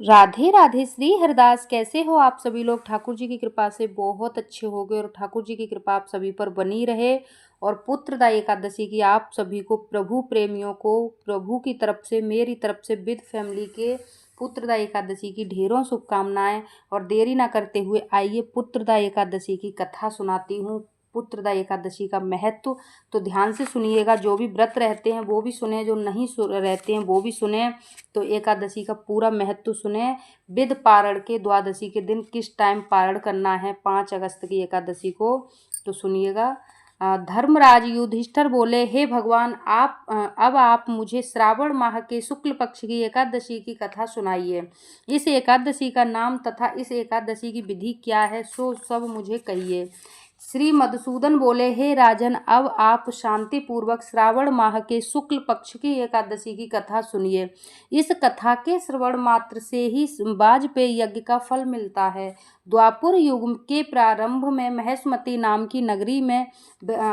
राधे राधे। श्री हरदास, कैसे हो आप सभी लोग? ठाकुर जी की कृपा से बहुत अच्छे हो गए और ठाकुर जी की कृपा आप सभी पर बनी रहे। और पुत्रदा एकादशी की आप सभी को, प्रभु प्रेमियों को, प्रभु की तरफ से, मेरी तरफ से, विद फैमिली के पुत्रदा एकादशी की ढेरों शुभकामनाएं। और देरी ना करते हुए आइए पुत्रदा एकादशी की कथा सुनाती हूँ। पुत्रदा एकादशी का महत्व तो ध्यान से सुनिएगा। जो भी व्रत रहते हैं वो भी सुने, जो नहीं रहते हैं वो भी सुने। तो एकादशी का पूरा महत्व सुने। विद पारण के द्वादशी के दिन किस टाइम पारण करना है 5 अगस्त की एकादशी को, तो सुनिएगा। धर्मराज युधिष्ठिर बोले, हे भगवान, अब आप मुझे श्रावण माह के शुक्ल पक्ष की एकादशी की कथा सुनाइए। इस एकादशी का नाम तथा इस एकादशी की विधि क्या है, सो सब मुझे कहिए। श्री मधुसूदन बोले, हे राजन, अब आप शांति पूर्वक श्रावण माह के शुक्ल पक्ष की एकादशी की कथा सुनिए। इस कथा के श्रवण मात्र से ही वाजपेयी यज्ञ का फल मिलता है। द्वापर युग के प्रारंभ में महेशमती नाम की नगरी में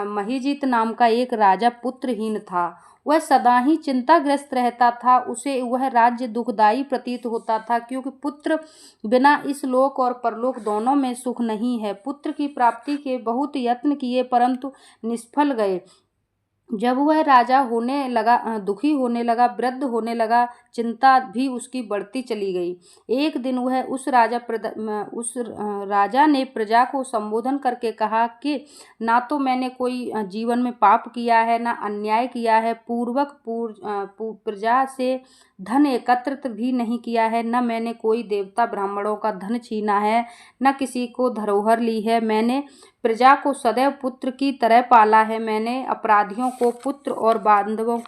महीजित नाम का एक राजा पुत्रहीन था। वह सदा ही चिंताग्रस्त रहता था। उसे वह राज्य दुखदायी प्रतीत होता था, क्योंकि पुत्र बिना इस लोक और परलोक दोनों में सुख नहीं है। पुत्र की प्राप्ति के बहुत यत्न किए, परंतु निष्फल गए। जब वह राजा होने लगा, दुखी होने लगा, वृद्ध होने लगा, चिंता भी उसकी बढ़ती चली गई। एक दिन वह उस राजा ने प्रजा को संबोधन करके कहा कि ना तो मैंने कोई जीवन में पाप किया है, ना अन्याय किया है, प्रजा से धन एकत्रित भी नहीं किया है, न मैंने कोई देवता ब्राह्मणों का धन छीना है, न किसी को धरोहर ली है। मैंने प्रजा को सदैव पुत्र की तरह पाला है। मैंने अपराधियों को पुत्र और बांधवों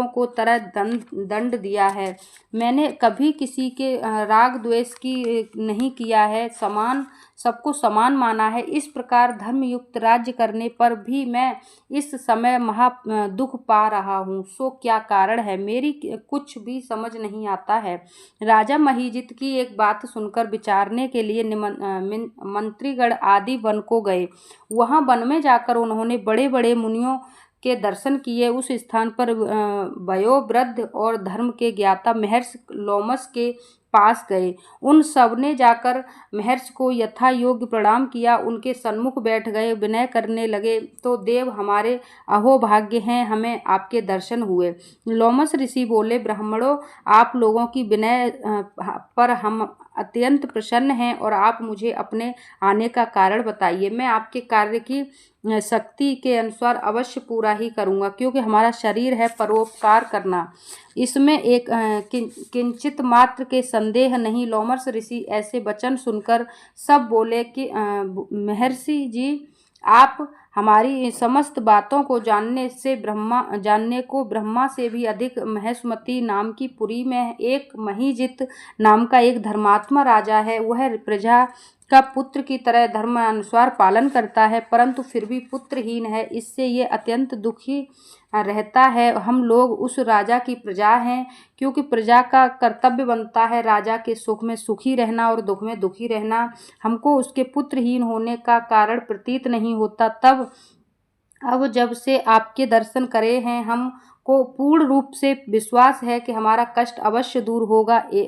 को तरह दंड दिया है। मैंने कभी किसी के राग द्वेष की नहीं किया है, सबको समान माना है। इस प्रकार धर्मयुक्त राज्य करने पर भी मैं इस समय महा दुख पा रहा हूँ। सो क्या कारण है, मेरी कुछ भी समझ नहीं आता है। राजा महीजित की एक बात सुनकर विचारने के लिए मंत्रीगण आदि वन को गए। वहां वन में जाकर उन्होंने बड़े बड़े मुनियों के दर्शन किए। उस स्थान पर वयोवृद्ध और धर्म के ज्ञाता महर्षि लोमस के पास गए। उन सब ने जाकर महर्षि को यथा योग्य प्रणाम किया। उनके सन्मुख बैठ गए, विनय करने लगे, तो देव, हमारे अहोभाग्य हैं, हमें आपके दर्शन हुए। लोमस ऋषि बोले, ब्राह्मणों, आप लोगों की विनय पर हम अत्यंत प्रसन्न हैं, और आप मुझे अपने आने का कारण बताइए। मैं आपके कार्य की शक्ति के अनुसार अवश्य पूरा ही करूँगा, क्योंकि हमारा शरीर है परोपकार करना, इसमें एक किंचित मात्र के संदेह नहीं। लोमस ऋषि ऐसे वचन सुनकर सब बोले कि महर्षि जी, आप हमारी समस्त बातों को जानने को ब्रह्मा से भी अधिक महेशमती नाम की पुरी में एक महीजित नाम का एक धर्मात्मा राजा है। वह प्रजा का पुत्र की तरह धर्मानुसार पालन करता है, परंतु फिर भी पुत्रहीन है। इससे ये अत्यंत दुखी रहता है। हम लोग उस राजा की प्रजा हैं, क्योंकि प्रजा का कर्तव्य बनता है राजा के सुख में सुखी रहना और दुख में दुखी रहना। हमको उसके पुत्रहीन होने का कारण प्रतीत नहीं होता। अब जब से आपके दर्शन करे हैं, हमको पूर्ण रूप से विश्वास है कि हमारा कष्ट अवश्य दूर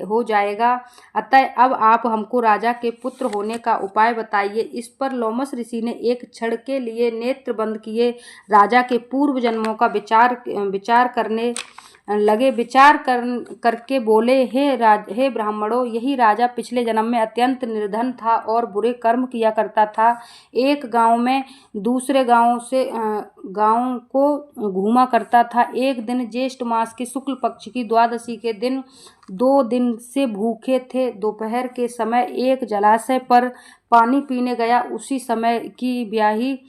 हो जाएगा। अतः अब आप हमको राजा के पुत्र होने का उपाय बताइए। इस पर लोमस ऋषि ने एक क्षण के लिए नेत्र बंद किए, राजा के पूर्व जन्मों का विचार करने लगे। करके बोले, हे ब्राह्मणों, यही राजा पिछले जन्म में अत्यंत निर्धन था और बुरे कर्म किया करता था। एक गांव में दूसरे गांव को घूमा करता था। एक दिन ज्येष्ठ मास की शुक्ल पक्ष की द्वादशी के दिन 2 दिन से भूखे थे। दोपहर के समय एक जलाशय पर पानी पीने गया। उसी समय की ब्याही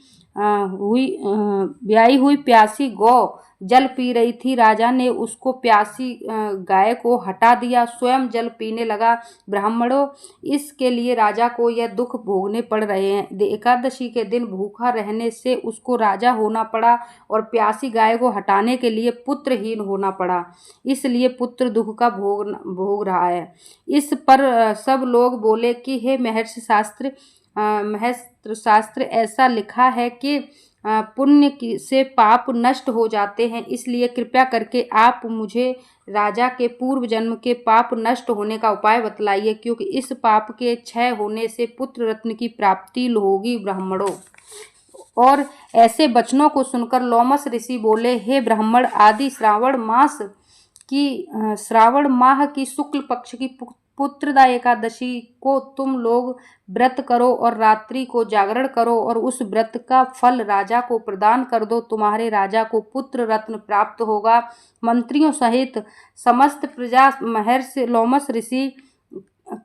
हुई प्यासी गौ जल पी रही थी। राजा ने उसको प्यासी गाय को हटा दिया, स्वयं जल पीने लगा। ब्राह्मणों, इसके लिए राजा को यह दुख भोगने पड़ रहे हैं। एकादशी के दिन भूखा रहने से उसको राजा होना पड़ा, और प्यासी गाय को हटाने के लिए पुत्रहीन होना पड़ा, इसलिए पुत्र दुख का भोग रहा है। इस पर सब लोग बोले कि हे महर्षि शास्त्र ऐसा लिखा है कि पुण्य से पाप नष्ट हो जाते हैं, इसलिए कृपया करके आप मुझे राजा के पूर्व जन्म के पाप नष्ट होने का उपाय बतलाइए, क्योंकि इस पाप के क्षय होने से पुत्र रत्न की प्राप्ति होगी ब्राह्मणों। और ऐसे वचनों को सुनकर लोमस ऋषि बोले, हे ब्राह्मण आदि श्रावण माह की शुक्ल पक्ष की पुत्रदा एकादशी को तुम लोग व्रत करो और रात्रि को जागरण करो और उस व्रत का फल राजा को प्रदान कर दो। तुम्हारे राजा को पुत्र रत्न प्राप्त होगा। मंत्रियों सहित समस्त प्रजा महर्षि लोमस ऋषि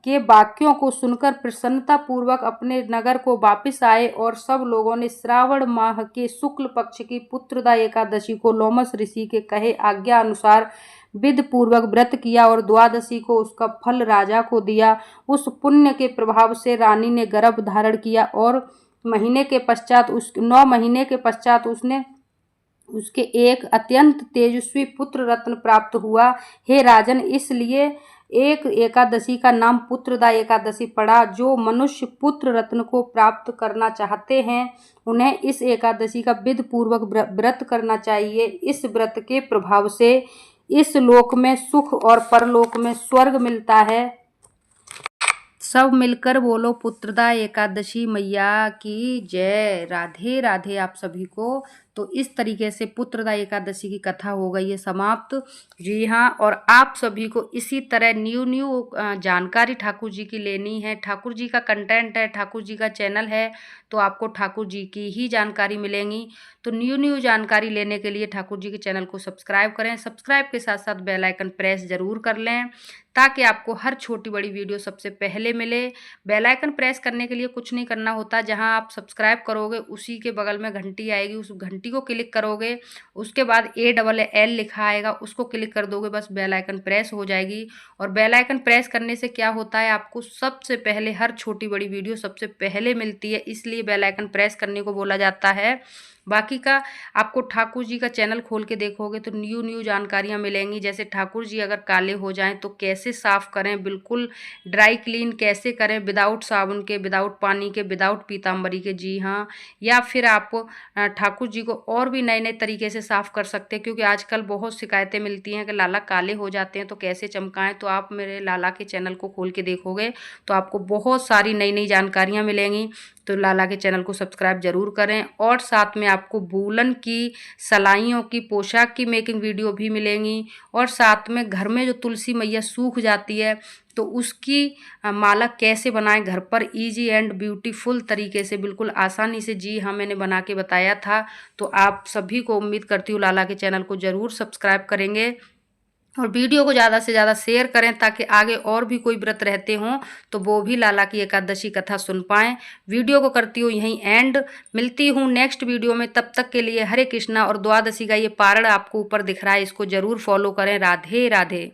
के वाक्यों को सुनकर प्रसन्नता पूर्वक अपने नगर को वापस आए और सब लोगों ने श्रावण माह के शुक्ल पक्ष की पुत्रदा एकादशी को लोमस ऋषि के कहे आज्ञा अनुसार विधि पूर्वक व्रत किया और द्वादशी को उसका फल राजा को दिया। उस पुण्य के प्रभाव से रानी ने गर्भ धारण किया और 9 महीने के पश्चात उसके एक अत्यंत तेजस्वी पुत्र रत्न प्राप्त हुआ। हे राजन, इसलिए एक एकादशी का नाम पुत्रदा एकादशी पड़ा। जो मनुष्य पुत्र रत्न को प्राप्त करना चाहते हैं उन्हें इस एकादशी का विधि पूर्वक व्रत करना चाहिए। इस व्रत के प्रभाव से इस लोक में सुख और परलोक में स्वर्ग मिलता है। सब मिलकर बोलो पुत्रदा एकादशी मैया की जय। राधे राधे आप सभी को। तो इस तरीके से पुत्रदा एकादशी की कथा हो गई है समाप्त। जी हाँ, और आप सभी को इसी तरह न्यू जानकारी ठाकुर जी की लेनी है। ठाकुर जी का कंटेंट है, ठाकुर जी का चैनल है, तो आपको ठाकुर जी की ही जानकारी मिलेंगी। तो न्यू जानकारी लेने के लिए ठाकुर जी के चैनल को सब्सक्राइब करें। सब्सक्राइब के साथ साथ बेल आइकन प्रेस ज़रूर कर लें ताकि आपको हर छोटी बड़ी वीडियो सबसे पहले मिले। बेल आइकन प्रेस करने के लिए कुछ नहीं करना होता। जहां आप सब्सक्राइब करोगे उसी के बगल में घंटी आएगी, उस घंटी को क्लिक करोगे, उसके बाद ALL लिखा आएगा, उसको क्लिक कर दोगे, बस बेल आइकन प्रेस हो जाएगी। और बेल आइकन प्रेस करने से क्या होता है, आपको सबसे पहले हर छोटी बड़ी वीडियो सबसे पहले मिलती है, इसलिए बेल आइकन प्रेस करने को बोला जाता है। बाकी का आपको ठाकुर जी का चैनल खोल के देखोगे तो न्यू जानकारियाँ मिलेंगी। जैसे ठाकुर जी अगर काले हो जाएं तो कैसे साफ़ करें, बिल्कुल ड्राई क्लीन कैसे करें, विदाउट साबुन के, विदाउट पानी के, विदाउट पीताम्बरी के। जी हाँ, या फिर आप ठाकुर जी को और भी नए तरीके से साफ़ कर सकते हैं, क्योंकि आजकल बहुत शिकायतें मिलती हैं कि लाला काले हो जाते हैं तो कैसे चमकाएं। तो आप मेरे लाला के चैनल को खोल के देखोगे तो आपको बहुत सारी नई जानकारियाँ मिलेंगी। तो लाला के चैनल को सब्सक्राइब जरूर करें। और साथ में आपको वूलन की, सलाइयों की, पोशाक की मेकिंग वीडियो भी मिलेंगी। और साथ में घर में जो तुलसी मैया सूख जाती है तो उसकी माला कैसे बनाएं घर पर इजी एंड ब्यूटीफुल तरीके से, बिल्कुल आसानी से। जी हाँ, मैंने बना के बताया था। तो आप सभी को उम्मीद करती हूँ लाला के चैनल को ज़रूर सब्सक्राइब करेंगे और वीडियो को ज़्यादा से ज़्यादा शेयर करें ताकि आगे और भी कोई व्रत रहते हों तो वो भी लाला की एकादशी कथा सुन पाएँ। वीडियो को करती हूँ यहीं एंड, मिलती हूँ नेक्स्ट वीडियो में। तब तक के लिए हरे कृष्णा। और द्वादशी का ये पारण आपको ऊपर दिख रहा है, इसको ज़रूर फॉलो करें। राधे राधे।